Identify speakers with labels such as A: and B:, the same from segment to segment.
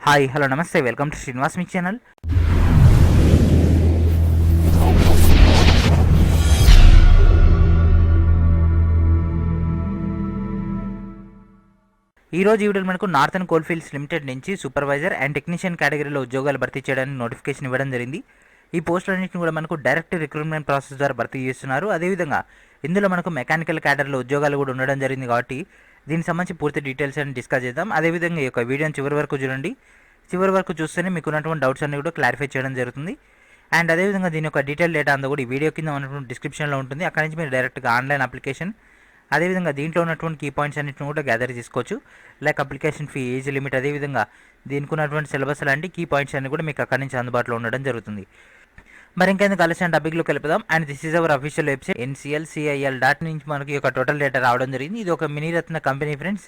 A: Hi hello నమస్తే welcome to Srinivas me channel. ఈరోజు ఈ వీడియోలో మనకు నార్థన్ కోల్ఫీల్డ్స్ లిమిటెడ్ నుంచి సూపర్వైజర్ అండ్ టెక్నీషియన్ కేటగిరీలో ఉద్యోగాలు భర్తీ చేయడానికి నోటిఫికేషన్ ఇవ్వడం జరిగింది. ఈ పోస్టులన్నింటిని కూడా మనకు డైరెక్ట్ రిక్రూట్మెంట్ ప్రాసెస్ ద్వారా భర్తీ చేస్తున్నారు. అదేవిధంగా ఇందులో మనకు మెకానికల్ క్యాడర్లో ఉద్యోగాలు కూడా ఉండడం జరిగింది కాబట్టి దీనికి సంబంధించి పూర్తి డీటెయిల్స్ అని డిస్కస్ చేద్దాం. అదేవిధంగా ఈ యొక్క వీడియోని చివరి వరకు చూడండి. చివరి వరకు చూస్తేనే మీకు ఉన్నటువంటి డౌట్స్ అన్ని కూడా క్లారిఫై చేయడం జరుగుతుంది. అండ్ అదేవిధంగా దీని యొక్క డీటెయిల్ డేటా అంతా కూడా ఈ వీడియో కింద ఉన్నటువంటి డిస్క్రిప్షన్లో ఉంటుంది. అక్కడ నుంచి మీరు డైరెక్ట్గా ఆన్లైన్ అప్లికేషన్ అదేవిధంగా దీంట్లో ఉన్నటువంటి కీ పాయింట్స్ అన్నింటిని కూడా గ్యాదర్ చేసుకోవచ్చు. Like application fee, age limit, అదేవిధంగా దీనికి ఉన్నటువంటి సిలబస్ లాంటి కీ పాయింట్స్ అన్ని కూడా మీకు అక్కడి నుంచి అందుబాటులో ఉండడం జరుగుతుంది. మరి ఇంకెందుకు ఆలస్యం టాపిక్లోకి వెళ్ళిపోదాం. And this is our official website NCLCIL నుంచి మనకి ఒక టోటల్ డేటా రావడం జరిగింది. ఇది ఒక Miniratna company friends,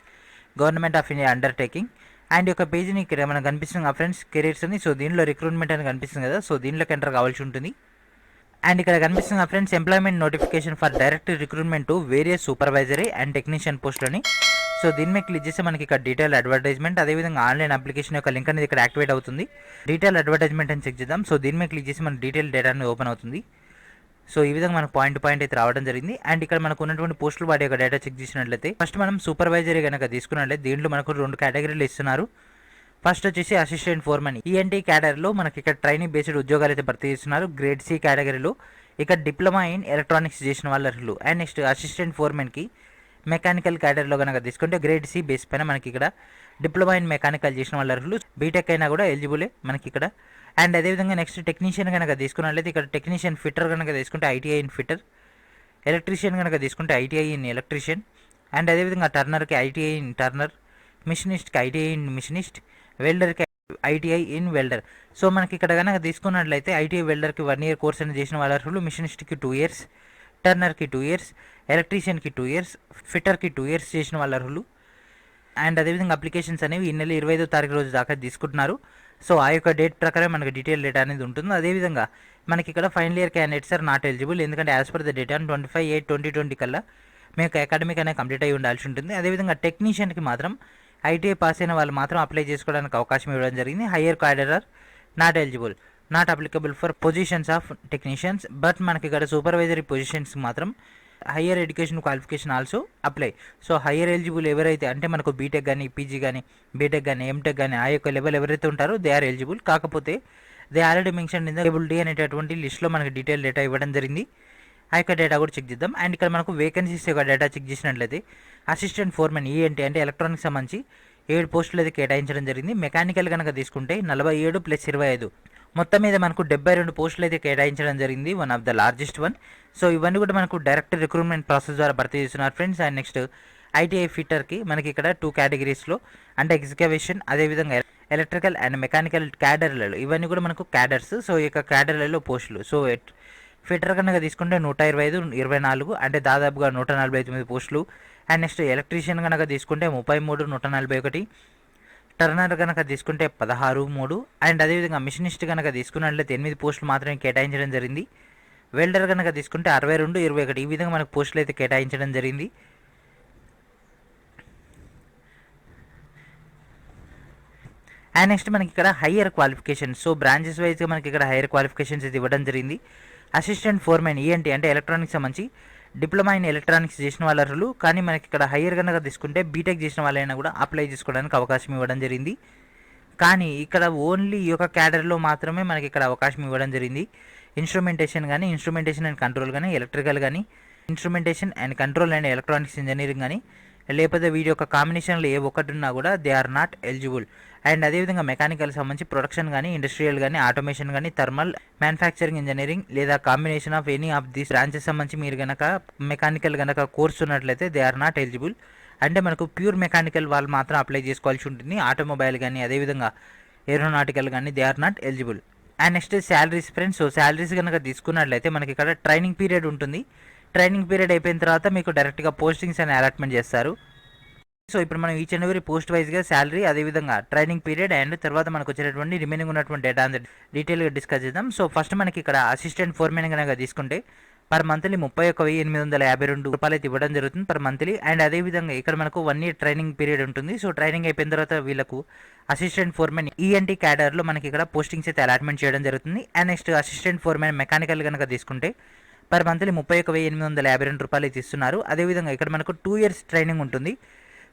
A: government of India undertaking. And యొక్క పేజీని ఇక్కడ మనకు కనిపిస్తుంది ఫ్రెండ్స్, కెరీర్స్ అని. సో దీనిలో రిక్రూట్మెంట్ అని కనిపిస్తుంది కదా, సో దీనిలోకి ఎంటర్ కావాల్సి ఉంటుంది. అండ్ ఇక్కడ కనిపిస్తుంది friends, employment notification for direct recruitment to various supervisory and technician పోస్టులని. సో దీని మీద క్లిక్ చేస్తే మనకి ఇక్కడ డీటెయిల్ అడ్వర్టైజ్మెంట్ అదేవిధంగా ఆన్లైన్ అప్లికేషన్ యొక్క లింక్ అనేది ఇక్కడ యాక్టివేట్ అవుతుంది. డీటెయిల్ అడ్వర్టైజ్మెంట్ అని చెక్ చేద్దాం. సో దీని మీద క్లిక్ చేసి మన డీటెయిల్ డేటా అనేది ఓపెన్ అవుతుంది. సో ఈ విధంగా మనకు పాయింట్ టు పాయింట్ అయితే రావడం జరిగింది. అండ్ ఇక్కడ మనకు ఉన్నటువంటి పోస్టులు వాటి యొక్క డేటా చెక్ చేసినట్లయితే ఫస్ట్ మనం సూపర్వైజరీ కనుక తీసుకున్నట్లయితే దీంట్లో మనకు 2 కేటగిరీలు ఇస్తున్నారు. ఫస్ట్ వచ్చేసి అసిస్టెంట్ ఫోర్మన్. ఈఎన్టీ కేటగిరీలో మనకి ఇక్కడ ట్రైనింగ్ బేస్డ్ ఉద్యోగాలు అయితే భర్తీ చేస్తున్నారు. గ్రేడ్ సి కేటగిరీలో ఇక్కడ డిప్లొమా ఇన్ ఎలక్ట్రానిక్స్ చేసిన వాళ్ళ అర్హులు. అండ్ నెక్స్ట్ అసిస్టెంట్ ఫోర్మెన్కి మెకానికల్ కేటగిరీలో కనుక తీసుకుంటే గ్రేడ్ సి బేస్ పైన మనకి ఇక్కడ డిప్లొమా ఇన్ మెకానికల్ చేసిన వాళ్ళ అర్హులు. బీటెక్ అయినా కూడా ఎలిజిబులే మనకి ఇక్కడ. అండ్ అదేవిధంగా నెక్స్ట్ టెక్నీషియన్ కనుక తీసుకున్నట్లయితే ఇక్కడ టెక్నీషియన్ ఫిట్టర్ కనుక తీసుకుంటే ఐటీఐ ఇన్ ఫిట్టర్, ఎలక్ట్రీషియన్ కనుక తీసుకుంటే ఐటీఐ ఇన్ ఎలక్ట్రీషియన్. అండ్ అదేవిధంగా టర్నర్కి ఐటీఐ ఇన్ టర్నర్, మిషనిస్ట్కి ఐటీఐ ఇన్ మిషనిస్ట్, వెల్డర్కి ఐటీఐ ఇన్ వెల్డర్. సో మనకి ఇక్కడ కనుక తీసుకున్నట్లయితే ఐటీఐ వెల్డర్కి 1 year కోర్స్ అని చేసిన వాళ్ళ అర్హులు, మిషనిస్ట్కి 2 years, టర్నర్కి 2 years, ఎలక్ట్రీషియన్కి 2 years, ఫిట్టర్కి 2 years చేసిన వాళ్ళ అర్హులు. అండ్ అదేవిధంగా అప్లికేషన్స్ అనేవి ఈ నెల 25వ తారీఖు రోజు దాకా తీసుకుంటున్నారు. సో ఆ యొక్క డేట్ ప్రకారం మనకి డీటెయిల్ డేటా అనేది ఉంటుంది. అదేవిధంగా మనకి ఇక్కడ final year candidates are not eligible, ఎందుకంటే యాజ్ పర్ ద డేటా 25/8/2020 కల్లా మీకు అకాడమిక్ అనేది కంప్లీట్ అయ్యి ఉండాల్సి ఉంటుంది. అదేవిధంగా టెక్నీషియన్కి మాత్రం ఐటీఐ పాస్ అయిన వాళ్ళు మాత్రం అప్లై చేసుకోవడానికి అవకాశం ఇవ్వడం జరిగింది. Higher cadre are not eligible, not applicable for positions of technicians. But మనకి ఇక్కడ సూపర్వైజరీ పొజిషన్స్ మాత్రం higher education qualification also apply. So higher eligible ఎవరైతే అంటే మనకు బీటెక్ కానీ, పీజీ కానీ, బీటెక్ కానీ, ఎంటెక్ కానీ ఆ యొక్క లెవెల్ ఎవరైతే ఉంటారో దే ఆర్ ఎలిజిబుల్. కాకపోతే they already mention in the eligibility అనేటటువంటి లిస్ట్లో మనకి డీటెయిల్ డేటా ఇవ్వడం జరిగింది. ఆ యొక్క డేటా కూడా చెక్ చేద్దాం. అండ్ ఇక్కడ మనకు వేకెన్సీస్ యొక్క డేటా చెక్ చేసినట్లయితే అసిస్టెంట్ ఫోర్మెన్ ఈఎన్టీ అంటే ఎలక్ట్రానిక్స్ సంబంధించి 7 పోస్టులు అయితే కేటాయించడం జరిగింది. మెకానికల్ కనుక తీసుకుంటే 47 + 25 మొత్తం మీద మనకు 72 పోస్టులు అయితే కేటాయించడం జరిగింది. One of the largest one. So ఇవన్నీ కూడా మనకు డైరెక్ట్ రిక్రూట్మెంట్ ప్రాసెస్ ద్వారా భర్తీ చేస్తున్నారు ఫ్రెండ్స్. అండ్ నెక్స్ట్ ఐటీఐ ఫిట్టర్కి మనకి ఇక్కడ 2 కేటగిరీస్లో అంటే ఎగ్జిక్యూషన్ అదేవిధంగా ఎలక్ట్రికల్ అండ్ మెకానికల్ క్యాడర్లలో ఇవన్నీ కూడా మనకు క్యాడర్స్. సో ఈ యొక్క క్యాడర్లలో పోస్టులు. సో ఫిట్టర్ కనుక తీసుకుంటే 125, 24 అంటే దాదాపుగా 149 పోస్టులు. అండ్ నెక్స్ట్ ఎలక్ట్రీషియన్ కనుక తీసుకుంటే 33, 141. టర్నర్ కనుక తీసుకుంటే 16, 3. అండ్ అదేవిధంగా మిషనిస్ట్ కనుక తీసుకున్నట్లయితే 8 పోస్టులు మాత్రమే కేటాయించడం జరిగింది. వెల్డర్ కనుక తీసుకుంటే 62, 21 ఈ విధంగా మనకు పోస్టులు అయితే కేటాయించడం జరిగింది. అండ్ నెక్స్ట్ మనకి ఇక్కడ హయ్యర్ క్వాలిఫికేషన్స్. సో బ్రాంచెస్ వైజ్గా మనకి ఇక్కడ హయ్యర్ క్వాలిఫికేషన్స్ అయితే ఇవ్వడం జరిగింది. అసిస్టెంట్ ఫోర్మెన్ ఈఎన్టీ అంటే ఎలక్ట్రానిక్స్ సంబంధించి డిప్లొమా ఇన్ ఎలక్ట్రానిక్స్ చేసిన వాళ్ళ అర్హులు. కానీ మనకి ఇక్కడ హయ్యర్ కనుక తీసుకుంటే బీటెక్ చేసిన వాళ్ళైనా కూడా అప్లై చేసుకోవడానికి అవకాశం ఇవ్వడం జరిగింది. కానీ ఇక్కడ ఓన్లీ ఈ యొక్క క్యాడర్లో మాత్రమే మనకి ఇక్కడ అవకాశం ఇవ్వడం జరిగింది. ఇన్స్ట్రుమెంటేషన్ కానీ, ఇన్స్ట్రుమెంటేషన్ అండ్ కంట్రోల్ కానీ, ఎలక్ట్రికల్ కానీ, instrumentation and control and electronics engineering కానీ, లేకపోతే వీటి యొక్క కాంబినేషన్లో ఏ ఒక్కటి ఉన్నా కూడా they are not eligible. And అదేవిధంగా మెకానికల్ సంబంధించి ప్రొడక్షన్ కానీ, ఇండస్ట్రియల్ కానీ, ఆటోమేషన్ కానీ, థర్మల్, మ్యానుఫ్యాక్చరింగ్ ఇంజనీరింగ్ లేదా combination of any of these branches సంబంధించి మీరు కనుక మెకానికల్ కనుక కోర్స్ ఉన్నట్లయితే దే ఆర్ నాట్ ఎలిజిబుల్. అంటే మనకు ప్యూర్ మెకానికల్ వాళ్ళు మాత్రం అప్లై చేసుకోవాల్సి ఉంటుంది. ఆటోమొబైల్ కానీ అదేవిధంగా ఏరోనాటికల్ కానీ they are not eligible. And next salaries friends. So salaries కనుక తీసుకున్నట్లయితే మనకి ఇక్కడ ట్రైనింగ్ పీరియడ్ ఉంటుంది. ట్రైనింగ్ పీరియడ్ అయిపోయిన తర్వాత మీకు డైరెక్ట్గా పోస్టింగ్స్ అని అలాట్మెంట్ చేస్తారు. సో ఇప్పుడు మనం ఈచ్ అండ్ ఎవరీ పోస్ట్ వైజ్గా శాలరీ అదేవిధంగా ట్రైనింగ్ పీరియడ్ అండ్ తర్వాత మనకు వచ్చేటటువంటి రిమైనింగ్ ఉన్నటువంటి డేటా అంతా డీటెయిల్గా డిస్కస్ చేద్దాం. సో ఫస్ట్ మనకి ఇక్కడ అసిస్టెంట్ ఫోర్మెన్ కనుక తీసుకుంటే పర్ మంత్లీ 31,852 రూపాయలు అయితే ఇవ్వడం జరుగుతుంది పర్ మంత్లీ. అండ్ అదేవిధంగా ఇక్కడ మనకు 1 ఇయర్ ట్రైనింగ్ పీరియడ్ ఉంటుంది. సో ట్రైనింగ్ అయిపోయిన తర్వాత వీళ్ళకు అసిస్టెంట్ ఫోర్మెన్ ఈఎన్టీ క్యాడర్లో మనకి ఇక్కడ పోస్టింగ్స్ అయితే అలాట్మెంట్ చేయడం జరుగుతుంది. And next assistant foremen mechanical కనుక తీసుకుంటే పర్ మంత్లీ 31,852 రూపాయలు అయితే ఇస్తున్నారు. అదేవిధంగా ఇక్కడ మనకు 2 ఇయర్స్ ట్రైనింగ్ ఉంటుంది.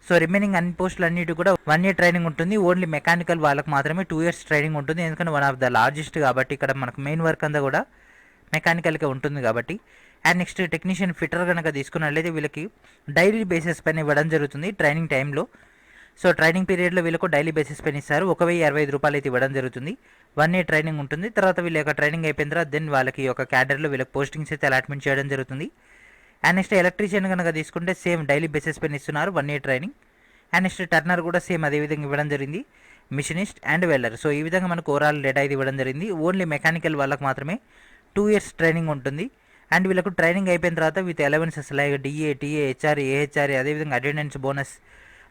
A: సో రిమైనింగ్ అన్ని పోస్టులు అన్నిటి కూడా 1 ఇయర్ ట్రైనింగ్ ఉంటుంది. ఓన్లీ మెకానికల్ వాళ్ళకి మాత్రమే 2 ఇయర్స్ ట్రైనింగ్ ఉంటుంది. ఎందుకంటే వన్ ఆఫ్ ద లార్జెస్ట్ కాబట్టి ఇక్కడ మనకు మెయిన్ వర్క్ అంతా కూడా మెకానికల్గా ఉంటుంది కాబట్టి. అండ్ నెక్స్ట్ టెక్నీషియన్ ఫిట్టర్ కనుక తీసుకున్నట్లయితే వీళ్ళకి డైలీ బేసిస్ పైన ఇవ్వడం జరుగుతుంది ట్రైనింగ్ టైంలో. సో ట్రైనింగ్ పీరియడ్లో వీళ్ళకు డైలీ బేసిస్ పైన ఇస్తారు. 1,065 రూపాయలు అయితే ఇవ్వడం జరుగుతుంది. 1 ఇయర్ ట్రైనింగ్ ఉంటుంది. తర్వాత వీళ్ళ యొక్క ట్రైనింగ్ అయిపోయిన తర్వాత దెన్ వాళ్ళకి ఒక క్యాడర్లో వీళ్ళకి పోస్టింగ్స్ అయితే అలాట్మెంట్ చేయడం జరుగుతుంది. అండ్ నెక్స్ట్ ఎలక్ట్రీషియన్ కనుక తీసుకుంటే సేమ్ డైలీ బేసిస్ పైన ఇస్తున్నారు 1 year training. And next Turner కూడా సేమ్ అదే విధంగా ఇవ్వడం జరిగింది. Machinist and welder. సో ఈ విధంగా మనకు ఓవరాల్ డేటా ఇది ఇవ్వడం జరిగింది. ఓన్లీ మెకానికల్ వాళ్ళకి మాత్రమే 2 ఇయర్స్ ట్రైనింగ్ ఉంటుంది. అండ్ వీళ్ళకు ట్రైనింగ్ అయిపోయిన తర్వాత with allowances like DA, TA, HRA, AHRA, అదేవిధంగా అటెండెన్స్ బోనస్,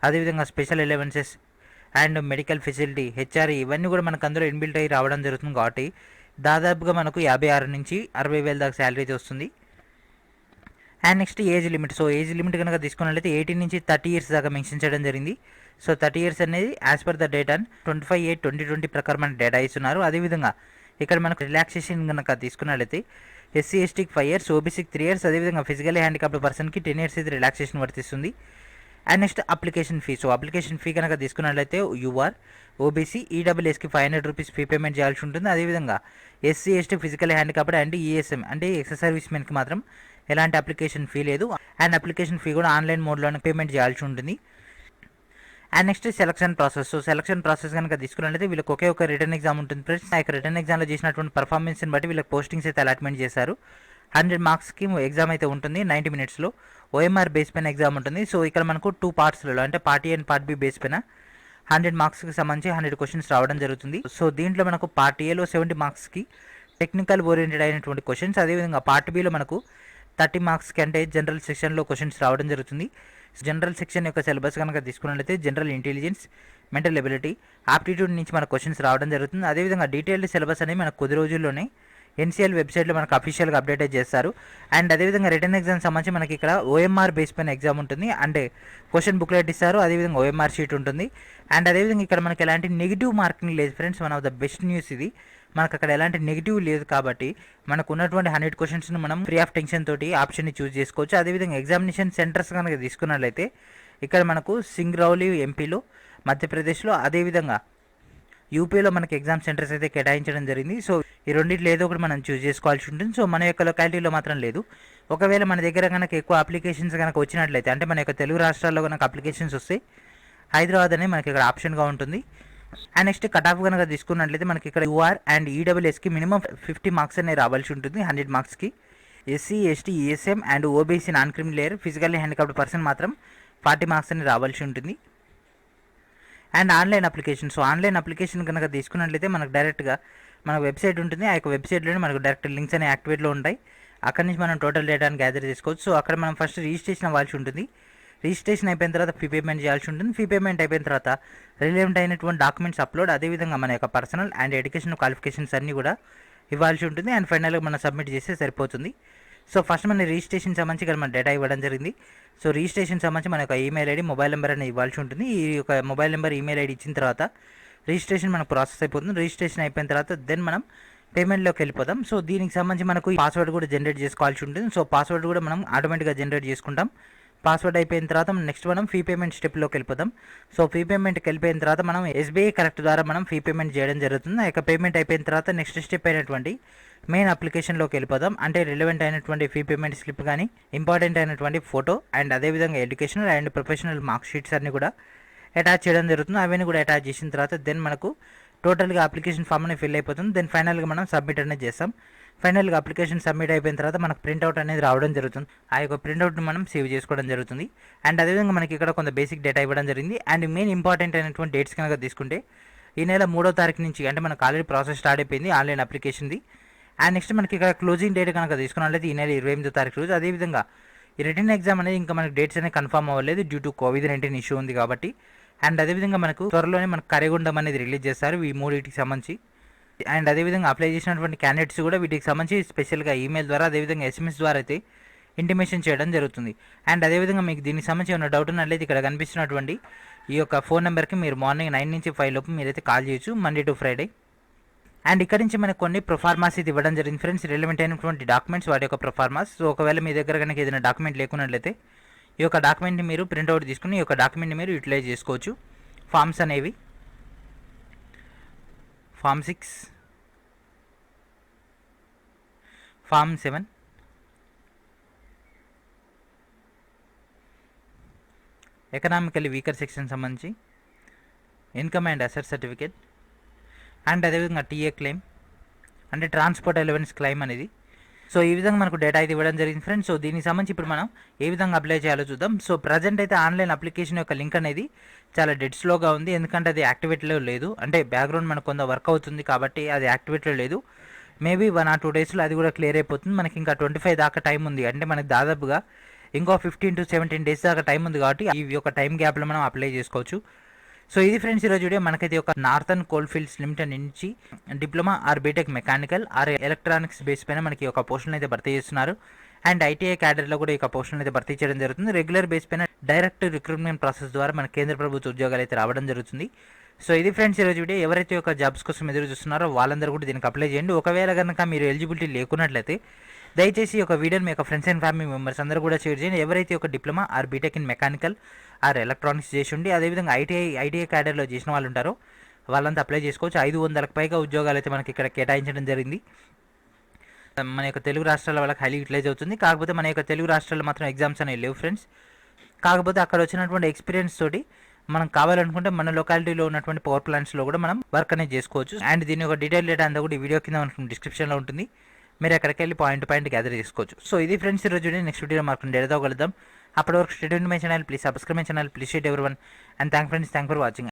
A: అదేవిధంగా special allowances and medical facility, HRA ఇవన్నీ కూడా మనకు అందులో ఇన్బిల్ట్ అయ్యి రావడం జరుగుతుంది. కాబట్టి దాదాపుగా మనకు 56 నుంచి 60,000 దాకా శాలరీ అయితే వస్తుంది. And next age limit. So age limit కనుక తీసుకున్నట్లయితే 18 నుంచి 30 ఇయర్స్ దాకా మెన్షన్ చేయడం జరిగింది. సో 30 ఇయర్స్ అనేది యాజ్ పర్ ద డేటా 25/8/2020 ప్రకారం మన డేటా ఇస్తున్నారు. అదేవిధంగా ఇక్కడ మనకు రిలాక్సేషన్ కనుక తీసుకున్నట్లయితే ఎస్సీ ఎస్టీకి 5 ఇయర్స్, ఓబీసీకి 3 ఇయర్స్, అదేవిధంగా ఫిజికల్లీ హ్యాండిక్యాప్డ్ పర్సన్కి 10 ఇయర్స్ అయితే రిలాక్సేషన్ వర్తిస్తుంది. And next application fee. So application fee కనుక తీసుకున్నట్లయితే యూఆర్, ఓబీసీ, ఈడబ్ల్యూఎస్కి 500 రూపీస్ ఫీ పేమెంట్ చేయాల్సి ఉంటుంది. అదేవిధంగా SC ST physically handicapped and ESM అంటే ఎక్స్ సర్వీస్ మెన్కి మాత్రం ఎలాంటి అప్లికేషన్ ఫీ లేదు. అండ్ అప్లికేషన్ ఫీ కూడా ఆన్లైన్ మోడ్లోనే పేమెంట్ చేయాల్సి ఉంటుంది. And next selection process. So selection process కనుక తీసుకున్నట్లయితే వీళ్ళకి ఒకే ఒక రిటర్న్ ఎగ్జామ్ ఉంటుంది ఫ్రెండ్స్. ఆ యొక్క రిటర్న్ ఎగ్జామ్లో చేసినటువంటి పర్ఫార్మెన్స్ని బట్టి వీళ్ళకి పోస్టింగ్స్ అయితే అలాట్మెంట్ చేశారు. 100 మార్క్స్కి ఎగ్జామ్ అయితే ఉంటుంది. 90 మినిట్స్లో ఓఎంఆర్ బేస్ పైన ఎగ్జామ్ ఉంటుంది. సో ఇక్కడ మనకు 2 పార్ట్స్లలో అంటే part A and part B base పైన 100 మార్క్స్కి సంబంధించి 100 క్వశ్చన్స్ రావడం జరుగుతుంది. సో దీంట్లో మనకు పార్ట్ ఏలో 70 మార్క్స్కి టెక్నికల్ ఓరియంటెడ్ అయినటువంటి క్వశ్చన్స్, అదేవిధంగా పార్ట్ బిలో మనకు 30 మార్క్స్కి అంటే జనరల్ సెక్షన్లో క్వశ్చన్స్ రావడం జరుగుతుంది. జనరల్ సెక్షన్ యొక్క సిలబస్ కనుక తీసుకున్నట్లయితే general intelligence, mental ability, aptitude నుంచి మనకు క్వశ్చన్స్ రావడం జరుగుతుంది. అదేవిధంగా డీటెయిల్డ్ సిలబస్ అనేది మనకు కొద్ది రోజుల్లోనే ఎన్సీఎల్ వెబ్సైట్లో మనకు అఫీషియల్గా అప్డేట్ చేస్తారు. అండ్ అదేవిధంగా రిటర్న్ ఎగ్జామ్ సంబంధించి మనకి ఇక్కడ ఓఎంఆర్ బేస్ పైన ఎగ్జామ్ ఉంటుంది. అంటే క్వశ్చన్ బుక్లెట్ ఇస్తారు, అదేవిధంగా ఓఎంఆర్ షీట్ ఉంటుంది. అండ్ అదేవిధంగా ఇక్కడ మనకి ఎలాంటి నెగిటివ్ మార్కింగ్ లేదు friends. One of the best news ఇది. మనకు అక్కడ ఎలాంటి నెగిటివ్ లేదు కాబట్టి మనకు ఉన్నటువంటి 100 క్వశ్చన్స్ని మనం ఫ్రీ ఆఫ్ టెన్షన్ తోటి ఆప్షన్ని చూస్ చేసుకోవచ్చు. అదేవిధంగా ఎగ్జామినేషన్ సెంటర్స్ కనుక తీసుకున్నట్లయితే ఇక్కడ మనకు సింగ్రౌలి ఎంపీలో, మధ్యప్రదేశ్లో, అదేవిధంగా యూపీలో మనకి ఎగ్జామ్ సెంటర్స్ అయితే కేటాయించడం జరిగింది. సో ఈ రెండింటిలో ఏదో ఒకటి మనం చూస్ చేసుకోవాల్సి ఉంటుంది. సో మన యొక్క లొకాలిటీలో మాత్రం లేదు. ఒకవేళ మన దగ్గర కనుక ఎక్కువ అప్లికేషన్స్ కనుక వచ్చినట్లయితే అంటే మన యొక్క తెలుగు రాష్ట్రాల్లో కనుక అప్లికేషన్స్ వస్తే హైదరాబాద్ అనేది మనకి ఇక్కడ ఆప్షన్గా ఉంటుంది. అండ్ నెక్స్ట్ కట్ ఆఫ్ కనుక తీసుకున్నట్లయితే మనకి ఇక్కడ యూఆర్ అండ్ ఈడబ్ల్యూఎస్కి మినిమం 50 మార్క్స్ అనేవి రావాల్సి ఉంటుంది 100 మార్క్స్కి. SC ST ESM and OBC non criminal layer physically handicapped person మాత్రం 40 మార్క్స్ అనేవి రావాల్సి ఉంటుంది. And online application. So online application కనుక తీసుకున్నట్లయితే మనకు డైరెక్ట్గా మన వెబ్సైట్ ఉంటుంది. ఆ యొక్క వెబ్సైట్లోనే మనకు డైరెక్ట్ లింక్స్ అనేవి యాక్టివేట్లో ఉంటాయి. అక్కడి నుంచి మనం టోటల్ డేటాను గ్యాదర్ చేసుకోవచ్చు. సో అక్కడ మనం ఫస్ట్ రిజిస్ట్రేషన్ అవ్వాల్సి ఉంటుంది. రిజిస్ట్రేషన్ అయిపోయిన తర్వాత ఫీ పేమెంట్ చేయాల్సి ఉంటుంది. ఫీ పేమెంట్ అయిపోయిన తర్వాత రిలవెంట్ అయినటువంటి డాక్యుమెంట్స్ అప్లోడ్, అదేవిధంగా మన యొక్క పర్సనల్ అండ్ ఎడ్యుకేషన్ క్వాలిఫికేషన్స్ అన్నీ కూడా ఇవ్వాల్సి ఉంటుంది. అండ్ ఫైనల్గా మనం సబ్మిట్ చేస్తే సరిపోతుంది. సో ఫస్ట్ మన రిజిస్ట్రేషన్ సంబంధించి ఇక్కడ మన డేటా ఇవ్వడం జరిగింది. సో రిజిస్ట్రేషన్ సంబంధించి మన యొక్క ఈమెయిల్ ఐడి, మొబైల్ నెంబర్ అనేది ఇవ్వాల్సి ఉంటుంది. ఈ యొక్క మొబైల్ నెంబర్, ఈమెయిల్ ఐడి ఇచ్చిన తర్వాత రిజిస్ట్రేషన్ మనకు ప్రాసెస్ అయిపోతుంది. రిజిస్ట్రేషన్ అయిపోయిన తర్వాత దెన్ మనం పేమెంట్లోకి వెళ్ళిపోతాం. సో దీనికి సంబంధించి మనకు పాస్వర్డ్ కూడా జనరేట్ చేసుకోవాల్సి ఉంటుంది. సో పాస్వర్డ్ కూడా మనం ఆటోమేటిక్గా జనరేట్ చేసుకుంటాం. పాస్వర్డ్ అయిపోయిన తర్వాత నెక్స్ట్ మనం ఫీ పేమెంట్ స్టెప్లోకి వెళ్ళిపోతాం. సో ఫీ పేమెంట్కి వెళ్ళిపోయిన తర్వాత మనం ఎస్బీఐ కరెక్ట్ ద్వారా మనం ఫీ పేమెంట్ చేయడం జరుగుతుంది. ఆ యొక్క పేమెంట్ అయిపోయిన తర్వాత నెక్స్ట్ స్టెప్ అయినటువంటి మెయిన్ అప్లికేషన్లోకి వెళ్ళిపోదాం. అంటే రిలవెంట్ అయినటువంటి ఫీ పేమెంట్ స్లిప్ కానీ, ఇంపార్టెంట్ అయినటువంటి ఫోటో అండ్ అదేవిధంగా educational and professional mark sheets అన్ని కూడా అటాచ్ చేయడం జరుగుతుంది. అవన్నీ కూడా అటాచ్ చేసిన తర్వాత దెన్ మనకు టోటల్గా అప్లికేషన్ ఫామ్ అనేది ఫిల్ అయిపోతుంది. దెన్ ఫైనల్గా మనం సబ్మిట్ అనేది చేస్తాం. ఫైనల్గా అప్లికేషన్ సబ్మిట్ అయిపోయిన తర్వాత మనకు ప్రింట్అవుట్ అనేది రావడం జరుగుతుంది. ఆ యొక్క ప్రింట్అవుట్ని మనం సేవ్ చేసుకోవడం జరుగుతుంది. అండ్ అదేవిధంగా మనకి ఇక్కడ కొంత బేసిక్ డేటా ఇవ్వడం జరిగింది. అండ్ మెయిన్ ఇంపార్టెంట్ అయినటువంటి డేట్స్ కనుక తీసుకుంటే ఈ నెల 3వ తారీఖు నుంచి అంటే మనకు ఆల్రెడీ ప్రాసెస్ స్టార్ట్ అయిపోయింది ఆన్లైన్ అప్లికేషన్ది. అండ్ నెక్స్ట్ మనకి ఇక్కడ క్లోజింగ్ డేట్ కనుక తీసుకున్నట్లయితే ఈ నెల 28వ తారీఖు రోజు. అదేవిధంగా ఈ రిటర్న్ ఎగ్జామ్ అనేది ఇంకా మనకి డేట్స్ అనేది కన్ఫర్మ్ అవ్వలేదు డ్యూ టు COVID-19 ఇష్యూ ఉంది కాబట్టి. అండ్ అదేవిధంగా మనకు త్వరలోనే మనకు కరేగుండం అనేది రిలీజ్ చేస్తారు ఈ మూడింటికి సంబంధించి. అండ్ అదేవిధంగా అప్లై చేసినటువంటి క్యాండిడేట్స్ కూడా వీటికి సంబంధించి స్పెషల్గా ఈమెయిల్ ద్వారా అదేవిధంగా ఎస్ఎంఎస్ ద్వారా అయితే ఇంటిమేషన్ చేయడం జరుగుతుంది. అండ్ అదేవిధంగా మీకు దీనికి సంబంధించి ఉన్న డౌట్ ఉన్నట్లయితే ఇక్కడ కనిపిస్తున్నటువంటి ఈ యొక్క ఫోన్ నెంబర్కి మీరు మార్నింగ్ 9 నుంచి 5 లోపు మీరైతే కాల్ చేయొచ్చు, మండే టు ఫ్రైడే. అండ్ ఇక్కడ నుంచి మనకు కొన్ని ప్రొఫార్మాస్ ఇది ఇవ్వడం జరిగింది ఫ్రెండ్స్, రిలవెంట్ అయినటువంటి డాక్యుమెంట్స్ వాటి యొక్క ప్రొఫార్మాస్. సో ఒకవేళ మీ దగ్గర కనుక ఏదైనా డాక్యుమెంట్ లేకున్నట్లయితే ఈ యొక్క డాక్యుమెంట్ని మీరు ప్రింట్అవుట్ తీసుకుని ఈ యొక్క డాక్యుమెంట్ని మీరు యూటిలైజ్ చేసుకోవచ్చు. ఫామ్స్ అనేవి form 6, form 7, economically weaker section సంబంధించి income and asset certificate, and అదేవిధంగా టీఏ క్లెయిమ్ అంటే ట్రాన్స్పోర్ట్ అలవెన్స్ క్లెయిమ్ అనేది. సో ఈ విధంగా మనకు డేటా అయితే ఇవ్వడం జరిగింది ఫ్రెండ్స్. సో దీనికి సంబంధించి ఇప్పుడు మనం ఏ విధంగా అప్లై చేయాలో చూద్దాం. సో ప్రజెంట్ అయితే ఆన్లైన్ అప్లికేషన్ యొక్క లింక్ అనేది చాలా డెడ్ స్లోగా ఉంది, ఎందుకంటే అది యాక్టివేట్లో లేదు. అంటే బ్యాక్గ్రౌండ్ మనకు కొంత వర్క్ అవుతుంది కాబట్టి అది యాక్టివేట్లో లేదు. మేబీ 1 or 2 డేస్లో అది కూడా క్లియర్ అయిపోతుంది. మనకి ఇంకా 25 దాకా టైం ఉంది, అంటే మనకి దాదాపుగా ఇంకో 15 to 17 డేస్ దాకా టైం ఉంది కాబట్టి ఈ యొక్క టైం గ్యాప్లో మనం అప్లై చేసుకోవచ్చు. సో ఇది ఫ్రెండ్స్ ఈరోజు వీడియో. మనకైతే ఒక నార్థన్ కోల్ఫీల్డ్స్ లిమిటెడ్ నుంచి diploma or BTech mechanical or electronics base పైన మనకి ఒక పోస్టులను అయితే భర్తీ చేస్తున్నారు. అండ్ ఐటీఐ క్యాడర్లో కూడా ఈ పోస్టులను అయితే భర్తీ చేయడం జరుగుతుంది. రెగ్యులర్ బేస్ పైన డైరెక్ట్ రిక్రూట్మెంట్ ప్రాసెస్ ద్వారా మన కేంద్ర ప్రభుత్వ ఉద్యోగాలు అయితే రావడం జరుగుతుంది. సో ఇది ఫ్రెండ్స్ ఈరోజు వీడియో. ఎవరైతే ఒక జాబ్స్ కోసం ఎదురు చూస్తున్నారో వాళ్ళందరూ కూడా దీనికి అప్లై చేయండి. ఒకవేళ కనుక మీరు ఎలిజిబిలిటీ లేకున్నట్లయితే దయచేసి ఒక వీడియోని మీ యొక్క ఫ్రెండ్స్ అండ్ ఫ్యామిలీ మెంబర్స్ అందరూ కూడా షేర్ చేయండి. ఎవరైతే ఒక diploma or BTech in mechanical or electronics చేసి ఉండి అదేవిధంగా ఐటీఐ క్యాడర్లో చేసిన వాళ్ళు ఉంటారో వాళ్ళంతా అప్లై చేసుకోవచ్చు. 500కు పైగా ఉద్యోగాలు అయితే మనకి ఇక్కడ కేటాయించడం జరిగింది. మన యొక్క తెలుగు రాష్ట్రాల వాళ్ళకి హైలీ యూటిలైజ్ అవుతుంది. కాకపోతే మన యొక్క తెలుగు రాష్ట్రాల్లో మాత్రం ఎగ్జామ్స్ అనేవి లేవు ఫ్రెండ్స్. కాకపోతే అక్కడ వచ్చినటువంటి ఎక్స్పీరియన్స్ తోటి మనం కావాలనుకుంటే మన లొకాలిటీలో ఉన్నటువంటి పవర్ ప్లాంట్స్లో కూడా మనం వర్క్ అనేది చేసుకోవచ్చు. అండ్ దీని యొక్క డీటెయిల్ డేటా అంతా కూడా ఈ వీడియో కింద మనకు డిస్క్రిప్షన్లో ఉంటుంది, మీరు అక్కడికి వెళ్ళి పాయింట్ పాయింట్ గ్యాదర్ చేసుకోవచ్చు. సో ఇది ఫ్రెండ్స్ ఈరోజు నెక్స్ట్ వీడియో మాకు డేటాతో కలుద్దాం. అప్పటి వరకు state my channel, please subscribe my channel, please share everyone, and thank for watching.